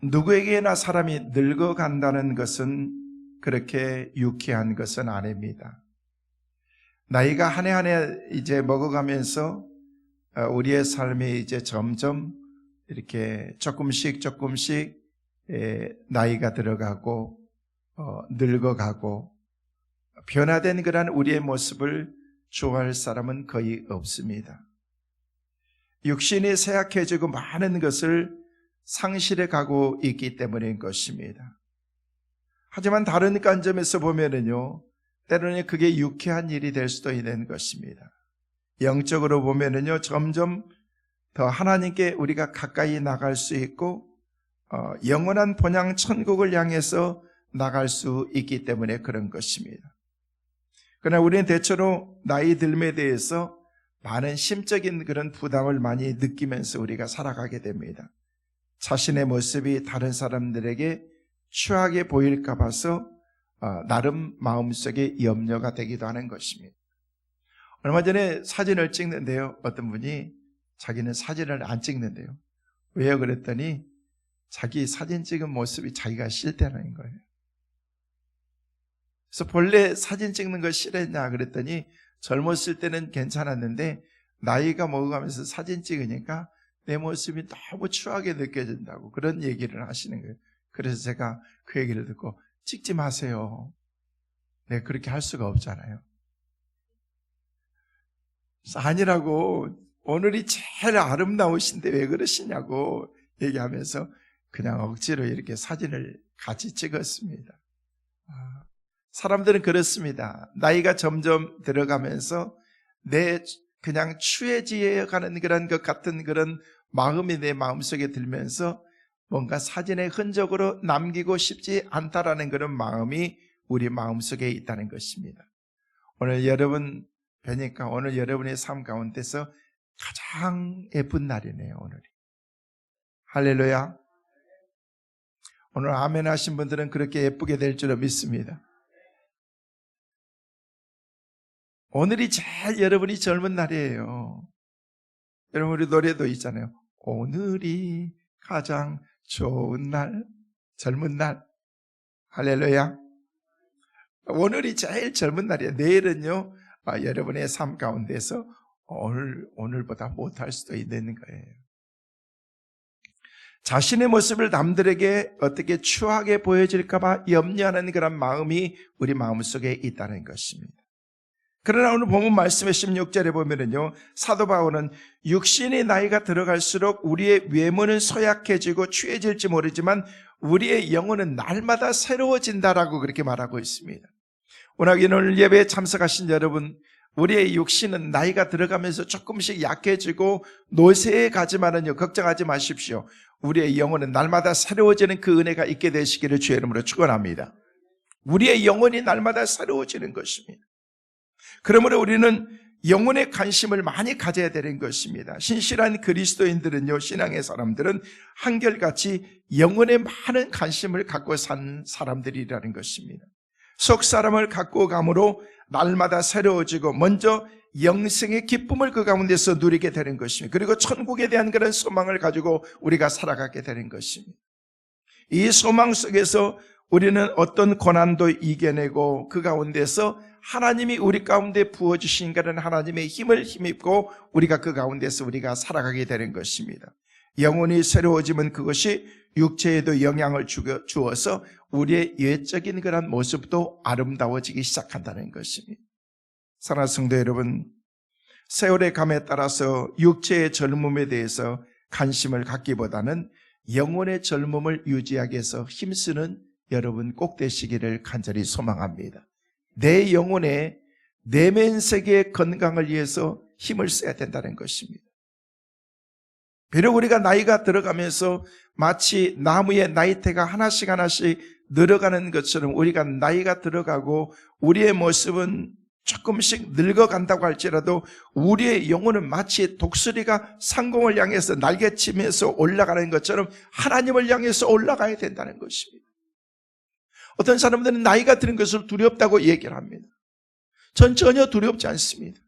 누구에게나 사람이 늙어간다는 것은 그렇게 유쾌한 것은 아닙니다. 나이가 한 해 한 해 이제 먹어가면서 우리의 삶이 이제 점점 이렇게 조금씩 나이가 들어가고 늙어가고 변화된 그런 우리의 모습을 좋아할 사람은 거의 없습니다. 육신이 쇠약해지고 많은 것을 상실해 가고 있기 때문인 것입니다. 하지만 다른 관점에서 보면은요, 때로는 그게 유쾌한 일이 될 수도 있는 것입니다. 영적으로 보면은요, 점점 더 하나님께 우리가 가까이 나갈 수 있고 영원한 본향 천국을 향해서 나갈 수 있기 때문에 그런 것입니다. 그러나 우리는 대체로 나이 들음에 대해서 많은 심적인 그런 부담을 많이 느끼면서 우리가 살아가게 됩니다. 자신의 모습이 다른 사람들에게 추하게 보일까 봐서 나름 마음속에 염려가 되기도 하는 것입니다. 얼마 전에 사진을 찍는데요, 어떤 분이 자기는 사진을 안 찍는데요. 왜요? 그랬더니 자기 사진 찍은 모습이 자기가 싫다는 거예요. 그래서 본래 사진 찍는 거 싫었냐 그랬더니 젊었을 때는 괜찮았는데 나이가 먹어가면서 사진 찍으니까 내 모습이 너무 추하게 느껴진다고 그런 얘기를 하시는 거예요. 그래서 제가 그 얘기를 듣고 찍지 마세요. 네, 그렇게 할 수가 없잖아요. 아니라고, 오늘이 제일 아름다우신데 왜 그러시냐고 얘기하면서 그냥 억지로 이렇게 사진을 같이 찍었습니다. 사람들은 그렇습니다. 나이가 점점 들어가면서 내 그냥 추해지어 가는 그런 것 같은 그런 마음이 내 마음속에 들면서 뭔가 사진의 흔적으로 남기고 싶지 않다라는 그런 마음이 우리 마음속에 있다는 것입니다. 오늘 여러분 뵈니까 오늘 여러분의 삶 가운데서 가장 예쁜 날이네요, 오늘이. 할렐루야. 오늘 아멘 하신 분들은 그렇게 예쁘게 될 줄로 믿습니다. 오늘이 제일 여러분이 젊은 날이에요. 여러분, 우리 노래도 있잖아요. 오늘이 가장 좋은 날, 젊은 날. 할렐루야. 오늘이 제일 젊은 날이에요. 내일은요, 여러분의 삶 가운데서 오늘보다 못할 수도 있는 거예요. 자신의 모습을 남들에게 어떻게 추하게 보여질까봐 염려하는 그런 마음이 우리 마음속에 있다는 것입니다. 그러나 오늘 본문 말씀의 16절에 보면은요, 사도 바울은 육신의 나이가 들어갈수록 우리의 외모는 소약해지고 취해질지 모르지만 우리의 영혼은 날마다 새로워진다라고 그렇게 말하고 있습니다. 오늘 예배에 참석하신 여러분, 우리의 육신은 나이가 들어가면서 조금씩 약해지고 노쇠해 가지만은요, 걱정하지 마십시오. 우리의 영혼은 날마다 새로워지는 그 은혜가 있게 되시기를 주의 이름으로 축원합니다. 우리의 영혼이 날마다 새로워지는 것입니다. 그러므로 우리는 영혼의 관심을 많이 가져야 되는 것입니다. 신실한 그리스도인들은요, 신앙의 사람들은 한결같이 영혼에 많은 관심을 갖고 산 사람들이라는 것입니다. 속 사람을 갖고 감으로 날마다 새로워지고 먼저 영생의 기쁨을 그 가운데서 누리게 되는 것입니다. 그리고 천국에 대한 그런 소망을 가지고 우리가 살아가게 되는 것입니다. 이 소망 속에서 우리는 어떤 고난도 이겨내고 그 가운데서 하나님이 우리 가운데 부어주신 그런 하나님의 힘을 힘입고 우리가 그 가운데서 우리가 살아가게 되는 것입니다. 영혼이 새로워지면 그것이 육체에도 영향을 주어서 우리의 외적인 그런 모습도 아름다워지기 시작한다는 것입니다. 사랑하는 성도 여러분, 세월의 감에 따라서 육체의 젊음에 대해서 관심을 갖기보다는 영혼의 젊음을 유지하기 위해서 힘쓰는 여러분 꼭 되시기를 간절히 소망합니다. 내 영혼의 내면 세계의 건강을 위해서 힘을 써야 된다는 것입니다. 비록 우리가 나이가 들어가면서 마치 나무의 나이테가 하나씩 늘어가는 것처럼 우리가 나이가 들어가고 우리의 모습은 조금씩 늙어간다고 할지라도 우리의 영혼은 마치 독수리가 상공을 향해서 날개치면서 올라가는 것처럼 하나님을 향해서 올라가야 된다는 것입니다. 어떤 사람들은 나이가 드는 것을 두렵다고 얘기를 합니다. 전 전혀 두렵지 않습니다.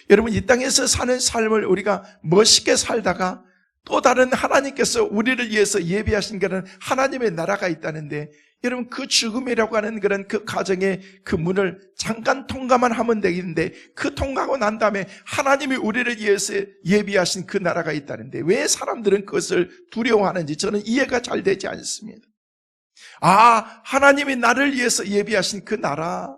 여러분, 이 땅에서 사는 삶을 우리가 멋있게 살다가 또 다른 하나님께서 우리를 위해서 예비하신 그런 하나님의 나라가 있다는데, 여러분 그 죽음이라고 하는 그런 그 가정의 그 문을 잠깐 통과만 하면 되겠는데, 그 통과하고 난 다음에 하나님이 우리를 위해서 예비하신 그 나라가 있다는데 왜 사람들은 그것을 두려워하는지 저는 이해가 잘 되지 않습니다. 하나님이 나를 위해서 예비하신 그 나라,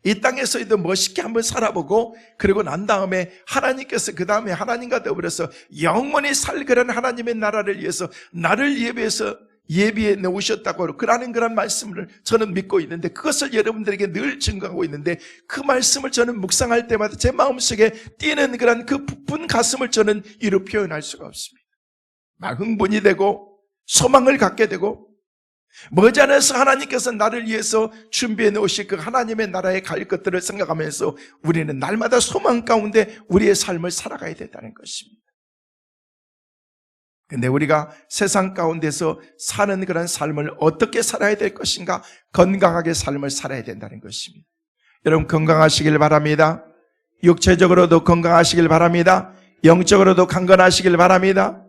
이 땅에서도 멋있게 한번 살아보고 그리고 난 다음에 하나님께서 그 다음에 하나님과 더불어서 영원히 살 그런 하나님의 나라를 위해서 나를 예비해 놓으셨다고 그러는 그런 말씀을 저는 믿고 있는데, 그것을 여러분들에게 늘 증거하고 있는데, 그 말씀을 저는 묵상할 때마다 제 마음속에 뛰는 그런 그 부푼 가슴을 저는 이루 표현할 수가 없습니다. 막 흥분이 되고 소망을 갖게 되고, 머지않아서 하나님께서 나를 위해서 준비해 놓으실 그 하나님의 나라에 갈 것들을 생각하면서 우리는 날마다 소망 가운데 우리의 삶을 살아가야 된다는 것입니다. 근데 우리가 세상 가운데서 사는 그런 삶을 어떻게 살아야 될 것인가? 건강하게 삶을 살아야 된다는 것입니다. 여러분 건강하시길 바랍니다. 육체적으로도 건강하시길 바랍니다. 영적으로도 강건하시길 바랍니다.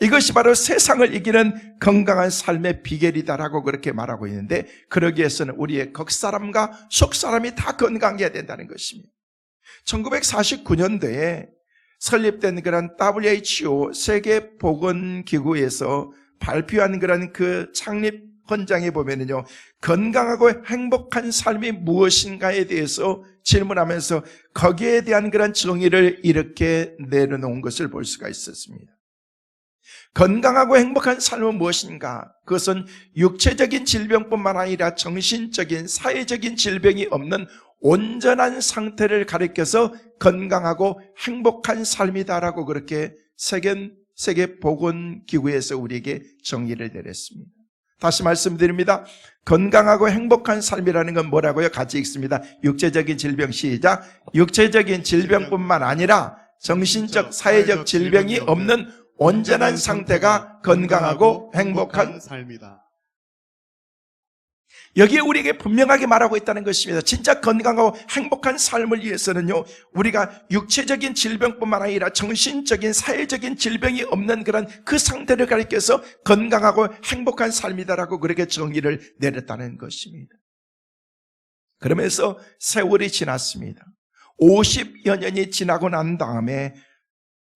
이것이 바로 세상을 이기는 건강한 삶의 비결이다라고 그렇게 말하고 있는데, 그러기 위해서는 우리의 겉사람과 속사람이 다 건강해야 된다는 것입니다. 1949년도에 설립된 그런 WHO 세계보건기구에서 발표한 그런 그 창립 헌장에 보면은요, 건강하고 행복한 삶이 무엇인가에 대해서 질문하면서 거기에 대한 그런 정의를 이렇게 내려놓은 것을 볼 수가 있었습니다. 건강하고 행복한 삶은 무엇인가? 그것은 육체적인 질병뿐만 아니라 정신적인, 사회적인 질병이 없는 온전한 상태를 가리켜서 건강하고 행복한 삶이다라고 그렇게 세계보건기구에서 우리에게 정의를 내렸습니다. 다시 말씀드립니다. 건강하고 행복한 삶이라는 건 뭐라고요? 같이 읽습니다. 육체적인 질병 시작. 육체적인 질병뿐만 아니라 정신적, 사회적 질병이 없는 온전한 상태가 건강하고 행복한 삶이다. 여기에 우리에게 분명하게 말하고 있다는 것입니다. 진짜 건강하고 행복한 삶을 위해서는요, 우리가 육체적인 질병뿐만 아니라 정신적인, 사회적인 질병이 없는 그런 그 상태를 가리켜서 건강하고 행복한 삶이다라고 그렇게 정의를 내렸다는 것입니다. 그러면서 세월이 지났습니다. 50여 년이 지나고 난 다음에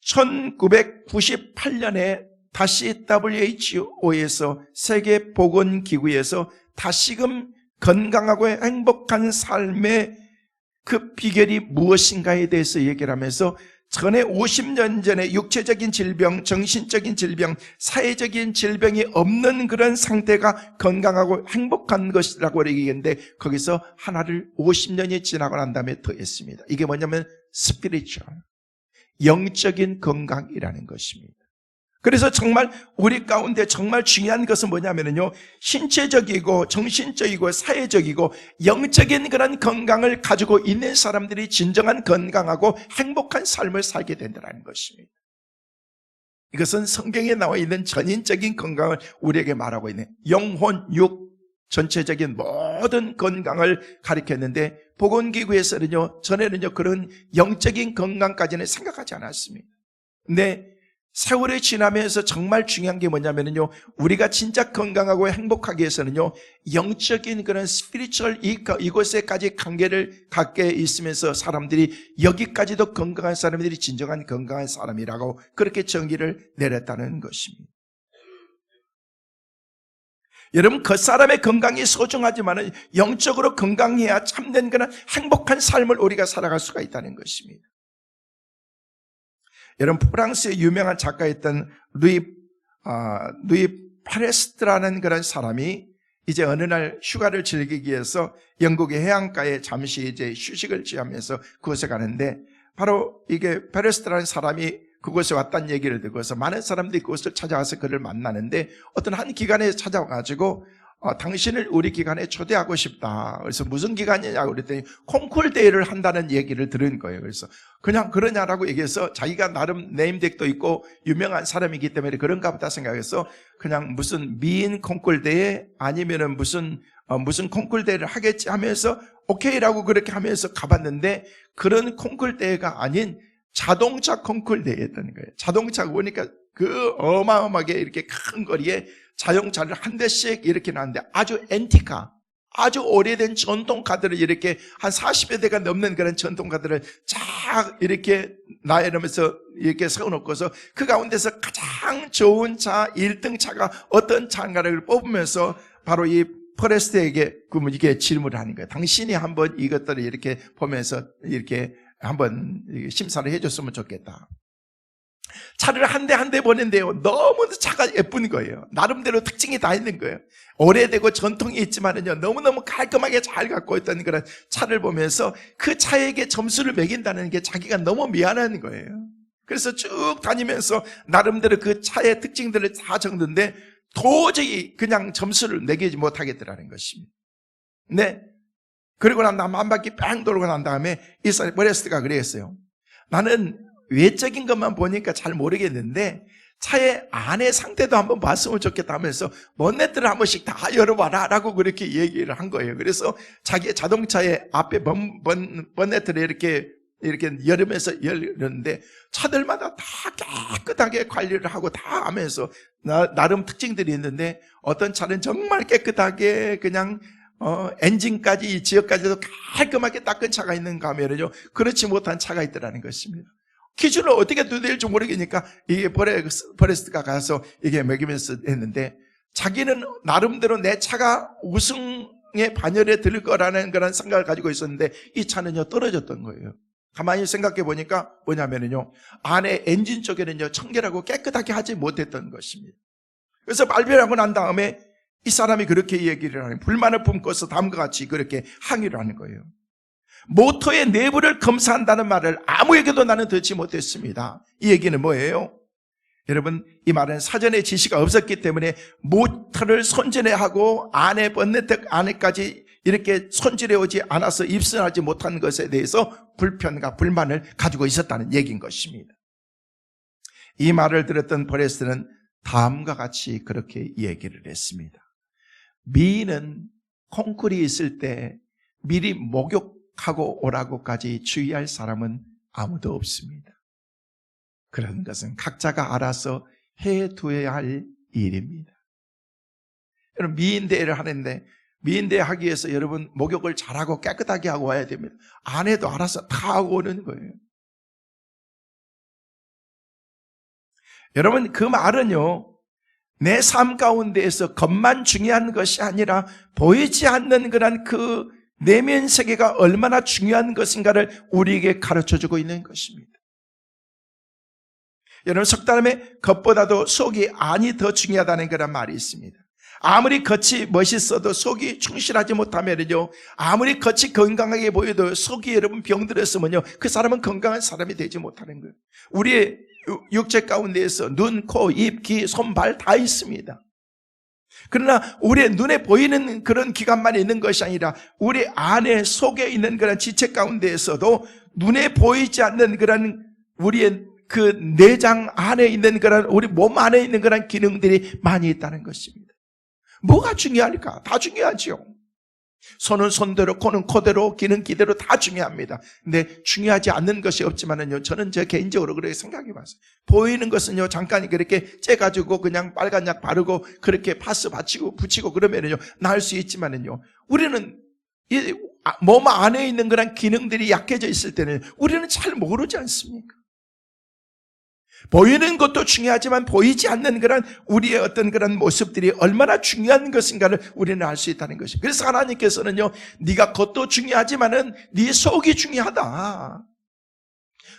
1998년에 다시 WHO에서 세계보건기구에서 다시금 건강하고 행복한 삶의 그 비결이 무엇인가에 대해서 얘기를 하면서, 전에 50년 전에 육체적인 질병, 정신적인 질병, 사회적인 질병이 없는 그런 상태가 건강하고 행복한 것이라고 얘기했는데, 거기서 하나를 50년이 지나고 난 다음에 더했습니다. 이게 뭐냐면 스피리추얼, 영적인 건강이라는 것입니다. 그래서 정말 우리 가운데 정말 중요한 것은 뭐냐면요, 신체적이고 정신적이고 사회적이고 영적인 그런 건강을 가지고 있는 사람들이 진정한 건강하고 행복한 삶을 살게 된다는 것입니다. 이것은 성경에 나와 있는 전인적인 건강을 우리에게 말하고 있는, 영혼, 육, 전체적인 모든 건강을 가리켰는데, 보건기구에서는요, 전에는요 그런 영적인 건강까지는 생각하지 않았습니다. 근데 세월이 지나면서 정말 중요한 게 뭐냐면요, 우리가 진짜 건강하고 행복하기 위해서는요, 영적인 그런 스피리추얼 이곳에까지 관계를 갖게 있으면서 사람들이 여기까지도 건강한 사람들이 진정한 건강한 사람이라고 그렇게 정의를 내렸다는 것입니다. 여러분, 겉사람의 건강이 소중하지만 영적으로 건강해야 참된 그런 행복한 삶을 우리가 살아갈 수가 있다는 것입니다. 여러분, 프랑스의 유명한 작가였던 루이 페레스트라는 그런 사람이 이제 어느 날 휴가를 즐기기 위해서 영국의 해안가에 잠시 이제 휴식을 취하면서 그곳에 가는데, 바로 이게 페레스트라는 사람이 그곳에 왔다는 얘기를 듣고서 많은 사람들이 그곳을 찾아와서 그를 만나는데, 어떤 한 기관에 찾아와가지고 당신을 우리 기관에 초대하고 싶다. 그래서 무슨 기관이냐고 그랬더니 콩쿨 대회를 한다는 얘기를 들은 거예요. 그래서 그냥 그러냐라고 얘기해서 자기가 나름 네임덱도 있고 유명한 사람이기 때문에 그런가 보다 생각해서 그냥 무슨 미인 콩쿨 대회 아니면은 무슨 콩쿨 대회를 하겠지 하면서 오케이라고 그렇게 하면서 가봤는데, 그런 콩쿨 대회가 아닌 자동차 콩쿨 대회였다는 거예요. 자동차가 오니까 그 어마어마하게 이렇게 큰 거리에 자동차를 한 대씩 이렇게 놨는데 아주 앤티카, 아주 오래된 전통카들을 이렇게 한 40여 대가 넘는 그런 전통카들을 쫙 이렇게 나열하면서 이렇게 세워놓고서 그 가운데서 가장 좋은 차, 1등 차가 어떤 차인가를 뽑으면서 바로 이 포레스트에게 이게 질문을 하는 거예요. 당신이 한번 이것들을 이렇게 보면서 이렇게 한번 심사를 해줬으면 좋겠다. 차를 한 대 한 대 보는데요, 너무 차가 예쁜 거예요. 나름대로 특징이 다 있는 거예요. 오래되고 전통이 있지만은요, 너무너무 깔끔하게 잘 갖고 있던 그런 차를 보면서 그 차에게 점수를 매긴다는 게 자기가 너무 미안한 거예요. 그래서 쭉 다니면서 나름대로 그 차의 특징들을 다 적는데 도저히 그냥 점수를 매기지 못하겠더라는 것입니다. 네. 그리고 난 한 바퀴 뺑 돌고 난 다음에 이 사람 포레스트가 그랬어요. 나는 외적인 것만 보니까 잘 모르겠는데 차의 안의 상태도 한번 봤으면 좋겠다 하면서 본네트를 한 번씩 다 열어봐라 라고 그렇게 얘기를 한 거예요. 그래서 자기 자동차의 앞에 본네트를 이렇게 열으면서 열었는데 차들마다 다 깨끗하게 관리를 하고 다 하면서 나름 특징들이 있는데 어떤 차는 정말 깨끗하게 그냥 엔진까지 지역까지도 깔끔하게 닦은 차가 있는가 하면요, 그렇지 못한 차가 있더라는 것입니다. 기준을 어떻게 둬야 될지 모르겠으니까 이게 포레스트가 가서 이게 먹이면서 했는데 자기는 나름대로 내 차가 우승의 반열에 들 거라는 그런 생각을 가지고 있었는데 이 차는요 떨어졌던 거예요. 가만히 생각해 보니까 뭐냐면요, 안에 엔진 쪽에는요 청결하고 깨끗하게 하지 못했던 것입니다. 그래서 발표하고 난 다음에 이 사람이 그렇게 얘기를 하는, 불만을 품고서 다음과 같이 그렇게 항의를 하는 거예요. 모터의 내부를 검사한다는 말을 아무에게도 나는 듣지 못했습니다. 이 얘기는 뭐예요? 여러분, 이 말은 사전에 지시가 없었기 때문에 모터를 손질하고 안에 본네트 안에까지 이렇게 손질해 오지 않아서 입선하지 못한 것에 대해서 불편과 불만을 가지고 있었다는 얘기인 것입니다. 이 말을 들었던 포레스트는 다음과 같이 그렇게 얘기를 했습니다. 미인은 콩쿨이 있을 때 미리 목욕하고 오라고까지 주의할 사람은 아무도 없습니다. 그런 것은 각자가 알아서 해두어야 할 일입니다. 여러분, 미인대회를 하는데 미인대회 하기 위해서 여러분 목욕을 잘하고 깨끗하게 하고 와야 됩니다. 안 해도 알아서 다 하고 오는 거예요. 여러분, 그 말은요, 내 삶 가운데에서 겉만 중요한 것이 아니라 보이지 않는 그런 그 내면 세계가 얼마나 중요한 것인가를 우리에게 가르쳐주고 있는 것입니다. 여러분, 석달음에 겉보다도 속이 안이 더 중요하다는 그런 말이 있습니다. 아무리 겉이 멋있어도 속이 충실하지 못하면요, 아무리 겉이 건강하게 보여도 속이 여러분 병들었으면요, 그 사람은 건강한 사람이 되지 못하는 거예요. 우리의 육체 가운데에서 눈, 코, 입, 귀, 손, 발 다 있습니다. 그러나 우리의 눈에 보이는 그런 기관만 있는 것이 아니라 우리 안에 속에 있는 그런 지체 가운데에서도 눈에 보이지 않는 그런 우리의 그 내장 안에 있는 그런 우리 몸 안에 있는 그런 기능들이 많이 있다는 것입니다. 뭐가 중요할까? 다 중요하죠. 손은 손대로, 코는 코대로, 귀는 귀대로 다 중요합니다. 근데 중요하지 않는 것이 없지만은요, 저는 제 개인적으로 그렇게 생각해 봤어요. 보이는 것은요, 잠깐 그렇게 째가지고 그냥 빨간 약 바르고 그렇게 파스 붙이고 그러면은요, 나을 수 있지만은요, 우리는 이 몸 안에 있는 그런 기능들이 약해져 있을 때는 우리는 잘 모르지 않습니까? 보이는 것도 중요하지만 보이지 않는 그런 우리의 어떤 그런 모습들이 얼마나 중요한 것인가를 우리는 알 수 있다는 것이죠. 그래서 하나님께서는요, 네가 겉도 중요하지만은 네 속이 중요하다.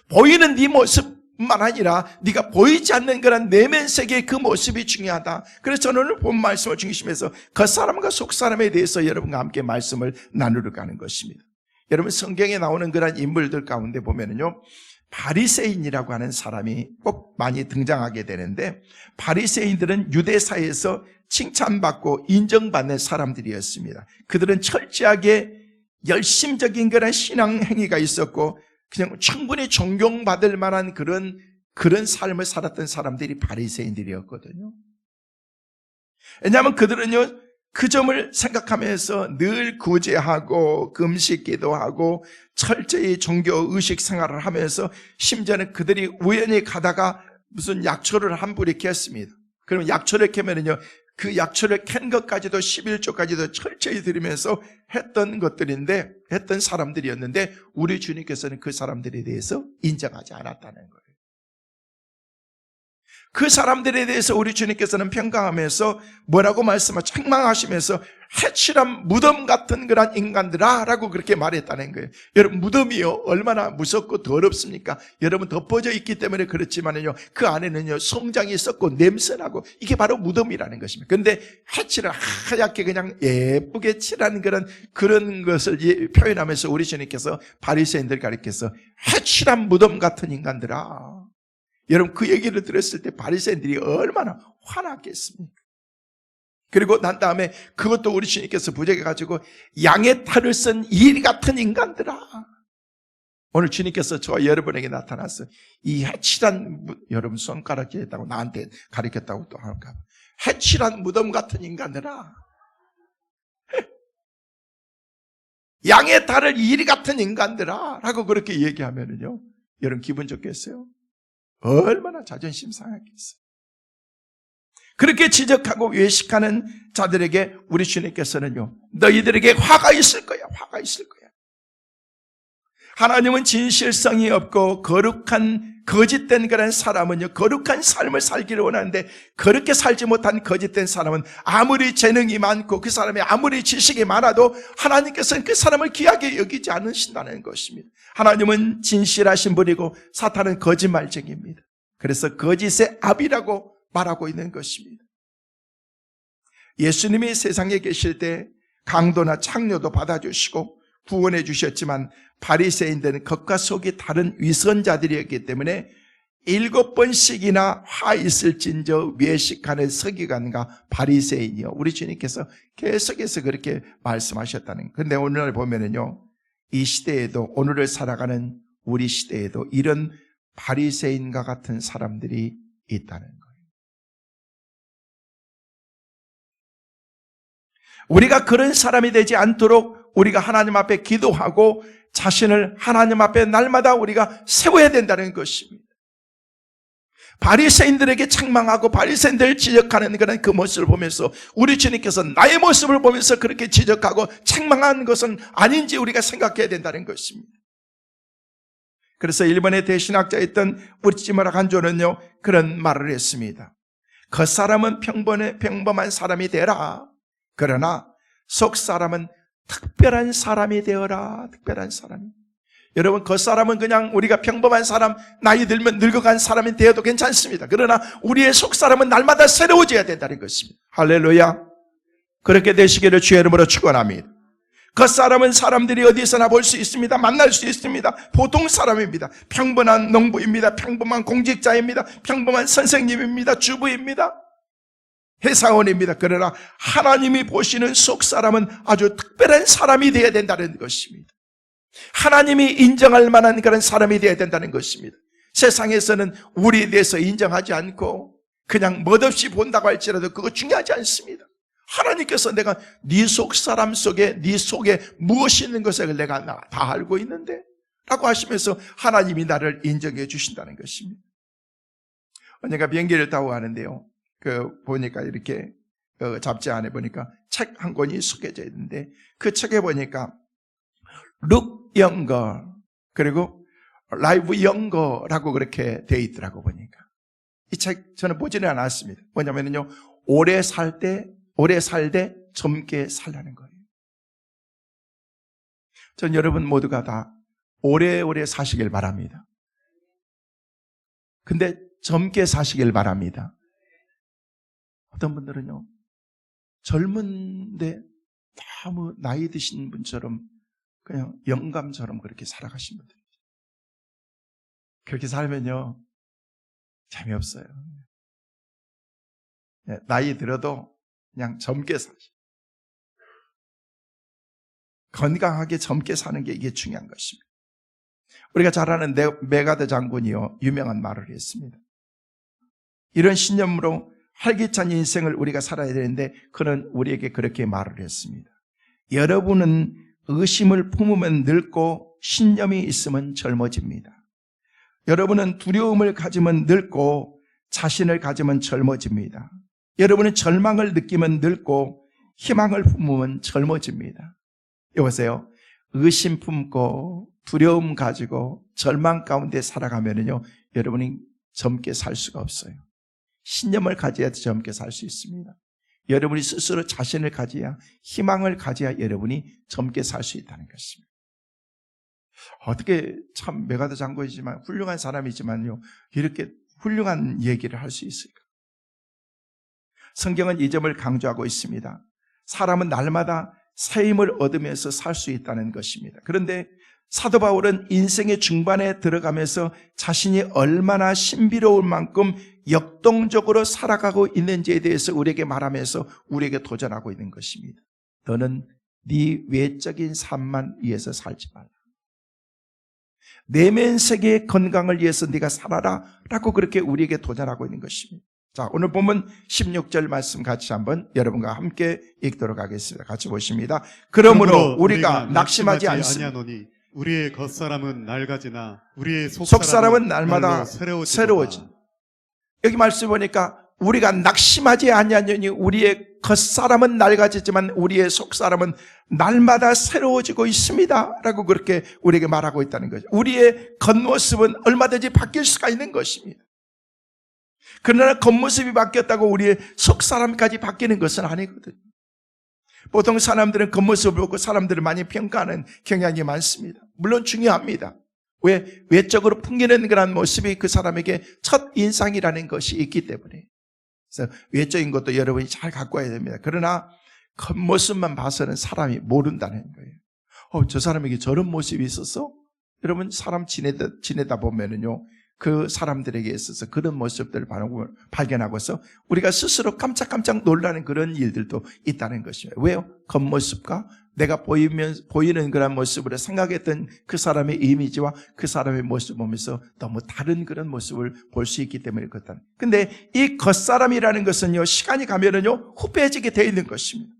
보이는 네 모습만 아니라 네가 보이지 않는 그런 내면 세계의 그 모습이 중요하다. 그래서 저는 오늘 본 말씀을 중심해서 겉사람과 속사람에 대해서 여러분과 함께 말씀을 나누려고 하는 것입니다. 여러분, 성경에 나오는 그런 인물들 가운데 보면은요, 바리새인이라고 하는 사람이 꼭 많이 등장하게 되는데, 바리새인들은 유대사회에서 칭찬받고 인정받는 사람들이었습니다. 그들은 철저하게 열심적인 그런 신앙 행위가 있었고 그냥 충분히 존경받을 만한 그런 삶을 살았던 사람들이 바리새인들이었거든요. 왜냐하면 그들은요, 그 점을 생각하면서 늘 구제하고 금식 기도하고 철저히 종교 의식 생활을 하면서 심지어는 그들이 우연히 가다가 무슨 약초를 한 뿌리 캤습니다. 그러면 약초를 캐면은요, 그 약초를 캔 것까지도 11조까지도 철저히 들으면서 했던 것들인데, 했던 사람들이었는데, 우리 주님께서는 그 사람들에 대해서 인정하지 않았다는 거예요. 그 사람들에 대해서 우리 주님께서는 평가하면서 뭐라고 책망하시면서 해칠한 무덤 같은 그런 인간들아 라고 그렇게 말했다는 거예요. 여러분, 무덤이요 얼마나 무섭고 더럽습니까? 여러분, 덮어져 있기 때문에 그렇지만은요, 그 안에는요 성장이 썩고 냄새나고, 이게 바로 무덤이라는 것입니다. 그런데 해칠을 하얗게 그냥 예쁘게 칠하는 그런 것을 표현하면서 우리 주님께서 바리새인들 가리켜서 해칠한 무덤 같은 인간들아. 여러분, 그 얘기를 들었을 때 바리새인들이 얼마나 화났겠습니까? 그리고 난 다음에 그것도 우리 주님께서 부정해가지고 양의 탈을 쓴 일 같은 인간들아. 오늘 주님께서 저와 여러분에게 나타났어요. 이 해칠한, 여러분 손가락질 했다고 나한테 가르쳤다고 또 할까? 해칠한 무덤 같은 인간들아. 양의 탈을 일 같은 인간들아 라고 그렇게 얘기하면은요, 여러분 기분 좋겠어요? 얼마나 자존심 상하겠어요. 그렇게 지적하고 외식하는 자들에게 우리 주님께서는요, 너희들에게 화가 있을 거야. 화가 있을 거야. 하나님은 진실성이 없고 거룩한 거짓된 그런 사람은요, 거룩한 삶을 살기를 원하는데, 그렇게 살지 못한 거짓된 사람은 아무리 재능이 많고 그 사람이 아무리 지식이 많아도 하나님께서는 그 사람을 귀하게 여기지 않으신다는 것입니다. 하나님은 진실하신 분이고 사탄은 거짓말쟁이입니다. 그래서 거짓의 아비라고 말하고 있는 것입니다. 예수님이 세상에 계실 때 강도나 창녀도 받아주시고 구원해 주셨지만, 바리새인들은 겉과 속이 다른 위선자들이었기 때문에 7번씩이나 화 있을진저 외식하는 서기관과 바리새인이요, 우리 주님께서 계속해서 그렇게 말씀하셨다는 거예요. 그런데 오늘 보면은요, 이 시대에도, 오늘을 살아가는 우리 시대에도 이런 바리새인과 같은 사람들이 있다는 거예요. 우리가 그런 사람이 되지 않도록 우리가 하나님 앞에 기도하고 자신을 하나님 앞에 날마다 우리가 세워야 된다는 것입니다. 바리새인들에게 책망하고 바리새인들을 지적하는 그런 그 모습을 보면서 우리 주님께서 나의 모습을 보면서 그렇게 지적하고 책망한 것은 아닌지 우리가 생각해야 된다는 것입니다. 그래서 일본의 대신학자였던 우찌무라 간조는요, 그런 말을 했습니다. 겉사람은 평범한 사람이 되라. 그러나 속사람은 특별한 사람이 되어라. 특별한 사람이. 여러분, 겉사람은 그냥 우리가 평범한 사람, 나이 들면 늙어간 사람이 되어도 괜찮습니다. 그러나 우리의 속사람은 날마다 새로워져야 된다는 것입니다. 할렐루야. 그렇게 되시기를 주의 이름으로 축원합니다. 겉사람은 사람들이 어디서나 볼 수 있습니다. 만날 수 있습니다. 보통 사람입니다. 평범한 농부입니다. 평범한 공직자입니다. 평범한 선생님입니다. 주부입니다. 회사원입니다. 그러나 하나님이 보시는 속사람은 아주 특별한 사람이 되어야 된다는 것입니다. 하나님이 인정할 만한 그런 사람이 되어야 된다는 것입니다. 세상에서는 우리에 대해서 인정하지 않고 그냥 멋없이 본다고 할지라도 그거 중요하지 않습니다. 하나님께서 내가 네 속사람 속에, 네 속에 무엇이 있는 것을 내가 다 알고 있는데 라고 하시면서 하나님이 나를 인정해 주신다는 것입니다. 언젠가 비행기를 타고 가는데요, 보니까 이렇게 잡지 안에 보니까 책 한 권이 속여져 있는데, 그 책에 보니까 Look Younger 그리고 Live Younger라고 그렇게 돼 있더라고. 보니까 이 책 저는 보지는 않았습니다. 뭐냐면요, 오래 살되 젊게 살라는 거예요. 전 여러분 모두가 다 오래오래 사시길 바랍니다. 근데 젊게 사시길 바랍니다. 어떤 분들은요, 젊은데 너무 나이 드신 분처럼 그냥 영감처럼 그렇게 살아가신 분들. 그렇게 살면요, 재미없어요. 나이 들어도 그냥 젊게 사시. 건강하게 젊게 사는 게 이게 중요한 것입니다. 우리가 잘 아는 메가드 장군이요, 유명한 말을 했습니다. 이런 신념으로 활기찬 인생을 우리가 살아야 되는데 그는 우리에게 그렇게 말을 했습니다. 여러분은 의심을 품으면 늙고 신념이 있으면 젊어집니다. 여러분은 두려움을 가지면 늙고 자신을 가지면 젊어집니다. 여러분은 절망을 느끼면 늙고 희망을 품으면 젊어집니다. 여보세요. 의심 품고 두려움 가지고 절망 가운데 살아가면요, 여러분이 젊게 살 수가 없어요. 신념을 가져야 젊게 살 수 있습니다. 여러분이 스스로 자신을 가져야, 희망을 가져야 여러분이 젊게 살 수 있다는 것입니다. 어떻게 참 메가더 장로이지만 훌륭한 사람이지만요, 이렇게 훌륭한 얘기를 할 수 있을까? 성경은 이 점을 강조하고 있습니다. 사람은 날마다 새 힘을 얻으면서 살 수 있다는 것입니다. 그런데 사도 바울은 인생의 중반에 들어가면서 자신이 얼마나 신비로울 만큼 역동적으로 살아가고 있는지에 대해서 우리에게 말하면서 우리에게 도전하고 있는 것입니다. 너는 네 외적인 삶만 위해서 살지 말라. 내면 세계의 건강을 위해서 네가 살아라 라고 그렇게 우리에게 도전하고 있는 것입니다. 자, 오늘 보면 16절 말씀 같이 한번 여러분과 함께 읽도록 하겠습니다. 같이 보십니다. 그러므로 우리가 낙심하지 않습니다. 우리의 겉사람은 낡아지나 우리의 속사람은 날마다 새로워지. 여기 말씀 보니까 우리가 낙심하지 아니하니 우리의 겉사람은 낡아지지만 우리의 속사람은 날마다 새로워지고 있습니다 라고 그렇게 우리에게 말하고 있다는 거죠. 우리의 겉모습은 얼마든지 바뀔 수가 있는 것입니다. 그러나 겉모습이 바뀌었다고 우리의 속사람까지 바뀌는 것은 아니거든요. 보통 사람들은 겉모습을 보고 사람들을 많이 평가하는 경향이 많습니다. 물론 중요합니다. 왜? 외적으로 풍기는 그런 모습이 그 사람에게 첫 인상이라는 것이 있기 때문에. 그래서 외적인 것도 여러분이 잘 갖고 와야 됩니다. 그러나 겉모습만 봐서는 사람이 모른다는 거예요. 저 사람에게 저런 모습이 있었어? 여러분, 사람 지내다 보면은요, 그 사람들에게 있어서 그런 모습들을 발견하고서 우리가 스스로 깜짝깜짝 놀라는 그런 일들도 있다는 것입니다. 왜요? 겉모습과 내가 보이는 그런 모습으로 생각했던 그 사람의 이미지와 그 사람의 모습을 보면서 너무 다른 그런 모습을 볼 수 있기 때문에 그렇다. 근데 이 겉사람이라는 것은요, 시간이 가면은요, 후패해지게 되어 있는 것입니다.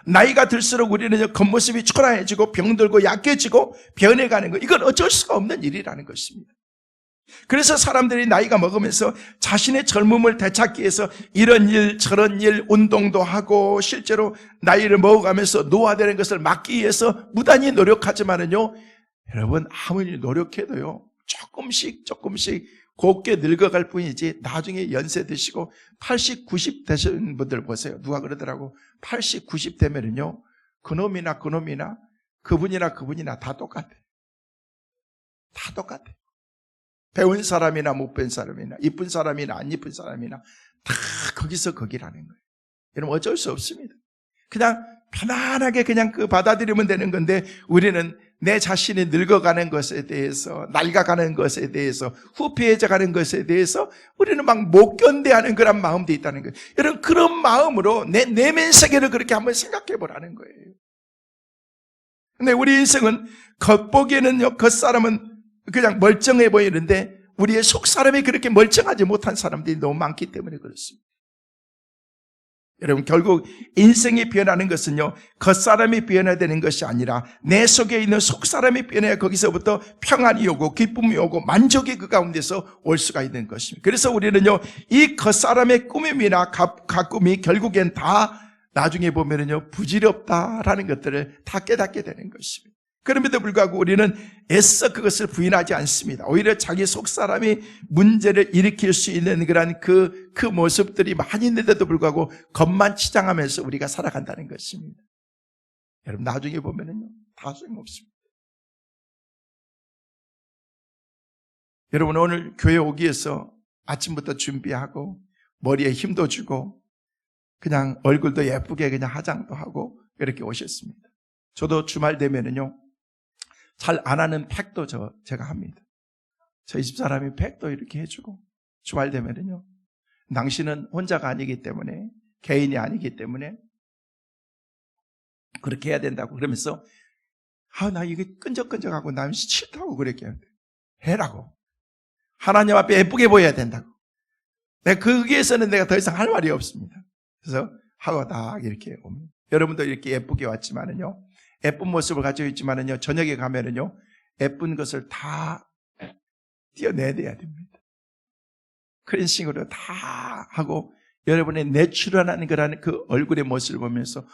나이가 들수록 우리는 겉모습이 초라해지고 병들고 약해지고 변해가는 것, 이건 어쩔 수가 없는 일이라는 것입니다. 그래서 사람들이 나이가 먹으면서 자신의 젊음을 되찾기 위해서 이런 일 저런 일 운동도 하고 실제로 나이를 먹어가면서 노화되는 것을 막기 위해서 무단히 노력하지만은요, 여러분 아무리 노력해도요 조금씩 곱게 늙어갈 뿐이지 나중에 연세 드시고 80, 90 되신 분들 보세요. 누가 그러더라고. 80, 90 되면은요 그분이나 다 똑같아. 다 똑같아. 배운 사람이나 못 배운 사람이나 이쁜 사람이나 안 이쁜 사람이나 다 거기서 거기라는 거예요. 여러분 어쩔 수 없습니다. 그냥 편안하게 그냥 받아들이면 되는 건데 우리는 내 자신이 늙어가는 것에 대해서 낡아가는 것에 대해서 후패해져가는 것에 대해서 우리는 막 못 견뎌하는 그런 마음도 있다는 거예요. 여러분 그런 마음으로 내 내면 세계를 그렇게 한번 생각해 보라는 거예요. 근데 우리 인생은 겉보기에는요 겉사람은 그냥 멀쩡해 보이는데 우리의 속사람이 그렇게 멀쩡하지 못한 사람들이 너무 많기 때문에 그렇습니다. 여러분 결국 인생이 변하는 것은요 겉사람이 변해야 되는 것이 아니라 내 속에 있는 속사람이 변해야 거기서부터 평안이 오고 기쁨이 오고 만족이 그 가운데서 올 수가 있는 것입니다. 그래서 우리는요 이 겉사람의 꾸밈이나 가꿈이 결국엔 다 나중에 보면은요 부질없다라는 것들을 다 깨닫게 되는 것입니다. 그럼에도 불구하고 우리는 애써 그것을 부인하지 않습니다. 오히려 자기 속사람이 문제를 일으킬 수 있는 그런 그 모습들이 많이 있는데도 불구하고 겉만 치장하면서 우리가 살아간다는 것입니다. 여러분 나중에 보면은요 다 소용없습니다. 여러분 오늘 교회 오기 위해서 아침부터 준비하고 머리에 힘도 주고 그냥 얼굴도 예쁘게 그냥 화장도 하고 이렇게 오셨습니다. 저도 주말 되면은요 잘 안 하는 팩도 제가 합니다. 저희 집사람이 팩도 이렇게 해주고 주말 되면은요 당신은 혼자가 아니기 때문에 개인이 아니기 때문에 그렇게 해야 된다고 그러면서 나 이게 끈적끈적하고 나 싫다고 그렇게 해라고 하나님 앞에 예쁘게 보여야 된다고 내가 거기에서는 내가 더 이상 할 말이 없습니다. 그래서 하고 딱 이렇게 옵니다. 여러분도 이렇게 예쁘게 왔지만은요, 예쁜 모습을 가지고 있지만은요, 저녁에 가면은요, 예쁜 것을 다 띄어내야 됩니다. 그런 식으로 다 하고 여러분의 내추럴한 그런 그 얼굴의 모습을 보면서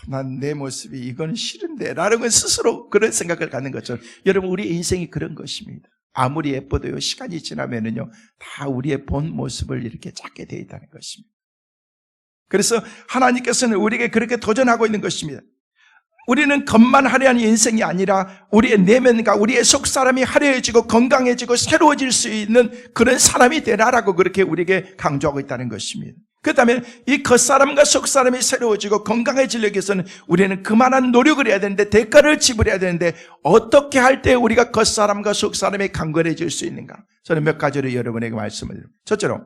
난 내 모습이 이건 싫은데 라는 건 스스로 그런 생각을 갖는 것처럼 여러분 우리 인생이 그런 것입니다. 아무리 예뻐도요, 시간이 지나면은요, 다 우리의 본 모습을 이렇게 찾게 되어 있다는 것입니다. 그래서 하나님께서는 우리에게 그렇게 도전하고 있는 것입니다. 우리는 겉만 화려한 인생이 아니라 우리의 내면과 우리의 속사람이 화려해지고 건강해지고 새로워질 수 있는 그런 사람이 되라라고 그렇게 우리에게 강조하고 있다는 것입니다. 그렇다면 이 겉사람과 속사람이 새로워지고 건강해지려기 위해서는 우리는 그만한 노력을 해야 되는데, 대가를 지불해야 되는데, 어떻게 할 때 우리가 겉사람과 속사람이 강건해질 수 있는가? 저는 몇 가지로 여러분에게 말씀을 드립니다. 첫째로,